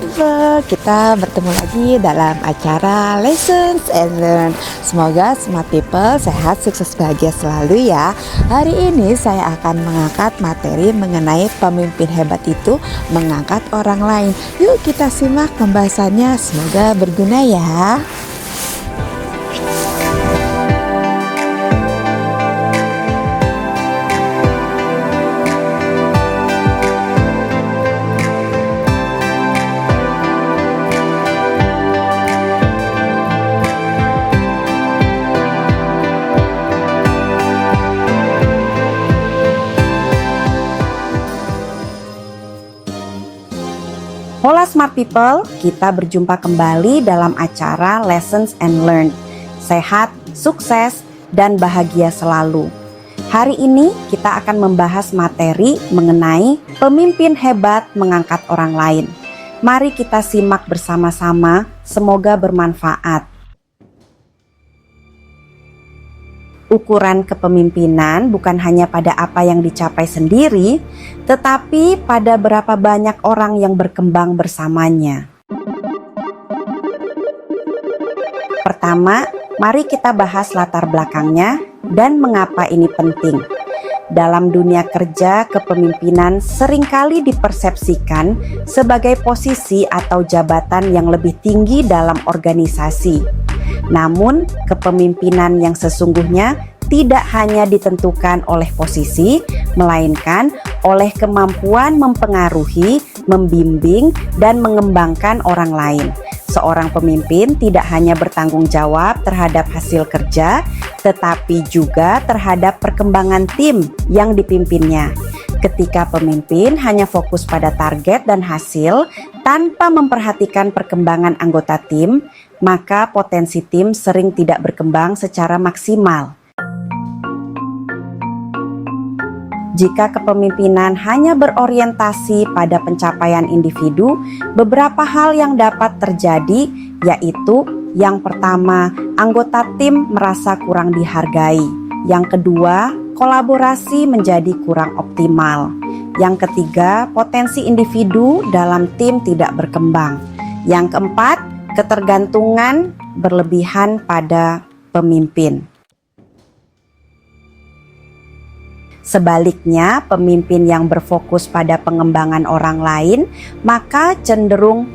people, kita bertemu lagi dalam acara Lessons and Learn. Semoga Smart People sehat, sukses, bahagia selalu ya. Hari ini saya akan mengangkat materi mengenai pemimpin hebat itu mengangkat orang lain. Yuk kita simak pembahasannya, semoga berguna ya. Hola Smart People, kita berjumpa kembali dalam acara Lessons and Learn. Sehat, sukses, dan bahagia selalu. Hari ini kita akan membahas materi mengenai pemimpin hebat mengangkat orang lain. Mari kita simak bersama-sama, semoga bermanfaat. Ukuran kepemimpinan bukan hanya pada apa yang dicapai sendiri, tetapi pada berapa banyak orang yang berkembang bersamanya. Pertama, mari kita bahas latar belakangnya dan mengapa ini penting. Dalam dunia kerja, kepemimpinan seringkali dipersepsikan sebagai posisi atau jabatan yang lebih tinggi dalam organisasi. Namun, kepemimpinan yang sesungguhnya tidak hanya ditentukan oleh posisi, melainkan oleh kemampuan mempengaruhi, membimbing, dan mengembangkan orang lain. Seorang pemimpin tidak hanya bertanggung jawab terhadap hasil kerja, tetapi juga terhadap perkembangan tim yang dipimpinnya. Ketika pemimpin hanya fokus pada target dan hasil tanpa memperhatikan perkembangan anggota tim, maka potensi tim sering tidak berkembang secara maksimal. Jika kepemimpinan hanya berorientasi pada pencapaian individu, beberapa hal yang dapat terjadi, yaitu yang pertama, anggota tim merasa kurang dihargai. Yang kedua, kolaborasi menjadi kurang optimal. Yang ketiga, potensi individu dalam tim tidak berkembang. Yang keempat, ketergantungan berlebihan pada pemimpin. Sebaliknya, pemimpin yang berfokus pada pengembangan orang lain, maka cenderung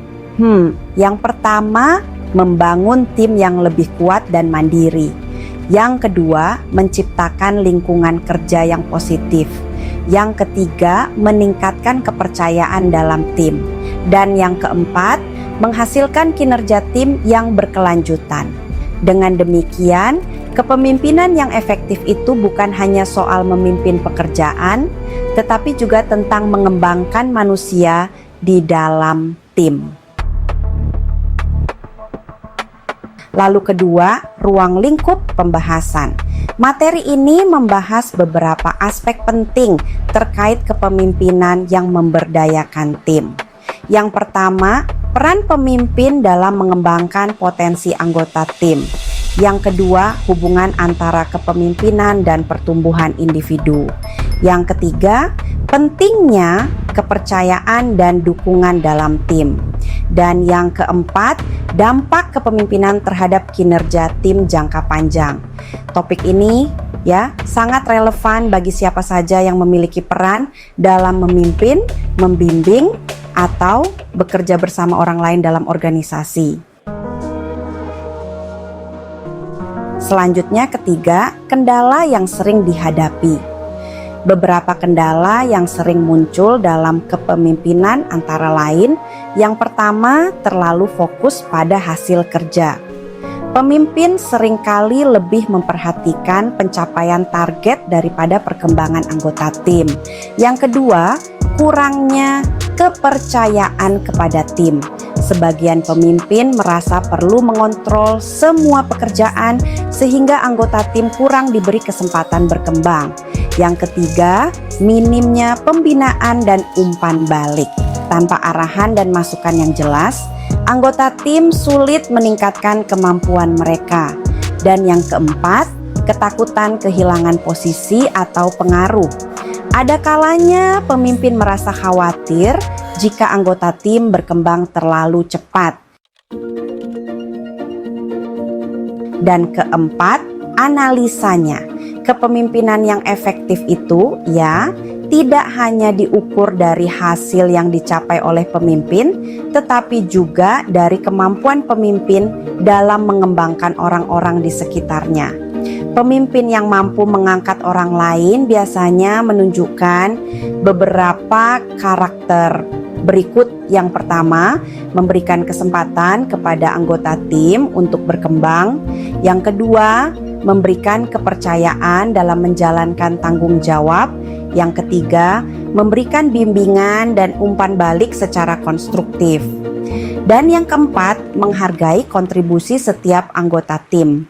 yang pertama, membangun tim yang lebih kuat dan mandiri. Yang kedua, menciptakan lingkungan kerja yang positif. Yang ketiga, meningkatkan kepercayaan dalam tim. Dan yang keempat, menghasilkan kinerja tim yang berkelanjutan. Dengan demikian, kepemimpinan yang efektif itu bukan hanya soal memimpin pekerjaan, tetapi juga tentang mengembangkan manusia di dalam tim. Lalu kedua, ruang lingkup pembahasan. Materi ini membahas beberapa aspek penting terkait kepemimpinan yang memberdayakan tim. Yang pertama, peran pemimpin dalam mengembangkan potensi anggota tim. Yang kedua, hubungan antara kepemimpinan dan pertumbuhan individu. Yang ketiga, pentingnya kepercayaan dan dukungan dalam tim. Dan yang keempat, dampak kepemimpinan terhadap kinerja tim jangka panjang. Topik ini sangat relevan bagi siapa saja yang memiliki peran dalam memimpin, membimbing, atau bekerja bersama orang lain dalam organisasi. Selanjutnya ketiga, kendala yang sering dihadapi. Beberapa kendala yang sering muncul dalam kepemimpinan antara lain, yang pertama, terlalu fokus pada hasil kerja. Pemimpin seringkali lebih memperhatikan pencapaian target daripada perkembangan anggota tim. Yang kedua, kurangnya kepercayaan kepada tim. Sebagian pemimpin merasa perlu mengontrol semua pekerjaan sehingga anggota tim kurang diberi kesempatan berkembang. Yang ketiga, minimnya pembinaan dan umpan balik. Tanpa arahan dan masukan yang jelas, anggota tim sulit meningkatkan kemampuan mereka. Dan yang keempat, ketakutan kehilangan posisi atau pengaruh. Ada kalanya pemimpin merasa khawatir jika anggota tim berkembang terlalu cepat. Dan keempat, analisanya. Kepemimpinan yang efektif itu tidak hanya diukur dari hasil yang dicapai oleh pemimpin, tetapi juga dari kemampuan pemimpin dalam mengembangkan orang-orang di sekitarnya. Pemimpin yang mampu mengangkat orang lain biasanya menunjukkan beberapa karakter berikut. Yang pertama, memberikan kesempatan kepada anggota tim untuk berkembang. Yang kedua, memberikan kepercayaan dalam menjalankan tanggung jawab. Yang ketiga, memberikan bimbingan dan umpan balik secara konstruktif. Dan yang keempat, menghargai kontribusi setiap anggota tim.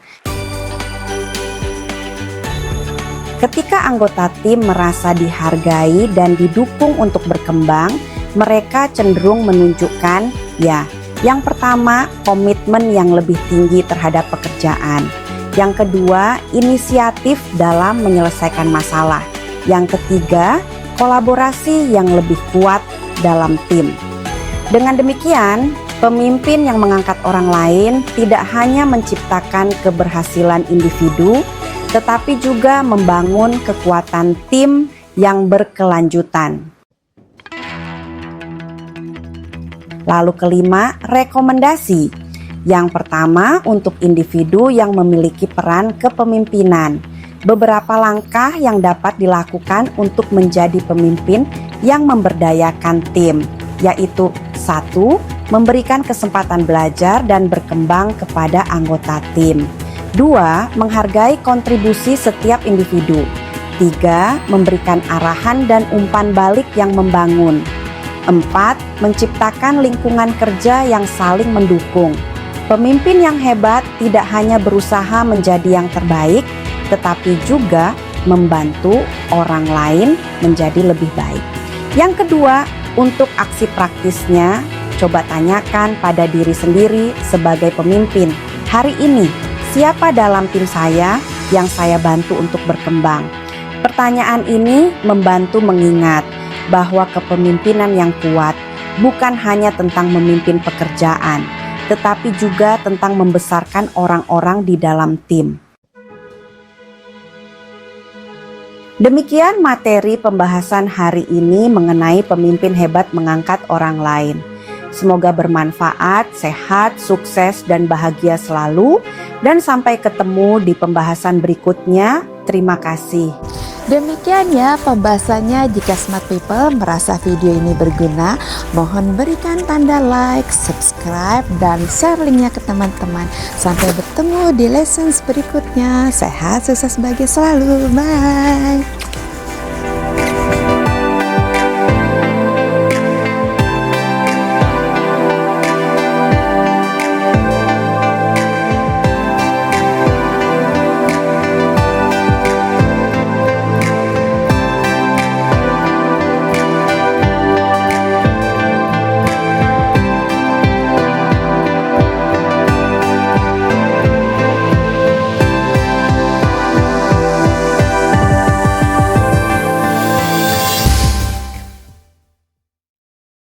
Ketika anggota tim merasa dihargai dan didukung untuk berkembang, mereka cenderung menunjukkan yang pertama, komitmen yang lebih tinggi terhadap pekerjaan. Yang kedua, inisiatif dalam menyelesaikan masalah. Yang ketiga, kolaborasi yang lebih kuat dalam tim. Dengan demikian, pemimpin yang mengangkat orang lain tidak hanya menciptakan keberhasilan individu, tetapi juga membangun kekuatan tim yang berkelanjutan. Lalu kelima, rekomendasi. Yang pertama, untuk individu yang memiliki peran kepemimpinan. Beberapa langkah yang dapat dilakukan untuk menjadi pemimpin yang memberdayakan tim, yaitu 1. Memberikan kesempatan belajar dan berkembang kepada anggota tim. 2. Menghargai kontribusi setiap individu. 3. Memberikan arahan dan umpan balik yang membangun. 4. Menciptakan lingkungan kerja yang saling mendukung. Pemimpin yang hebat tidak hanya berusaha menjadi yang terbaik, tetapi juga membantu orang lain menjadi lebih baik. Yang kedua, untuk aksi praktisnya, coba tanyakan pada diri sendiri sebagai pemimpin. Hari ini, siapa dalam tim saya yang saya bantu untuk berkembang? Pertanyaan ini membantu mengingat bahwa kepemimpinan yang kuat bukan hanya tentang memimpin pekerjaan, tetapi juga tentang membesarkan orang-orang di dalam tim. Demikian materi pembahasan hari ini mengenai pemimpin hebat mengangkat orang lain. Semoga bermanfaat, sehat, sukses, dan bahagia selalu. Dan sampai ketemu di pembahasan berikutnya. Terima kasih. Demikian ya pembahasannya. Jika smart people merasa video ini berguna, mohon berikan tanda like, subscribe, dan share linknya ke teman-teman. Sampai bertemu di lessons berikutnya. Sehat, sukses, bahagia selalu. Bye.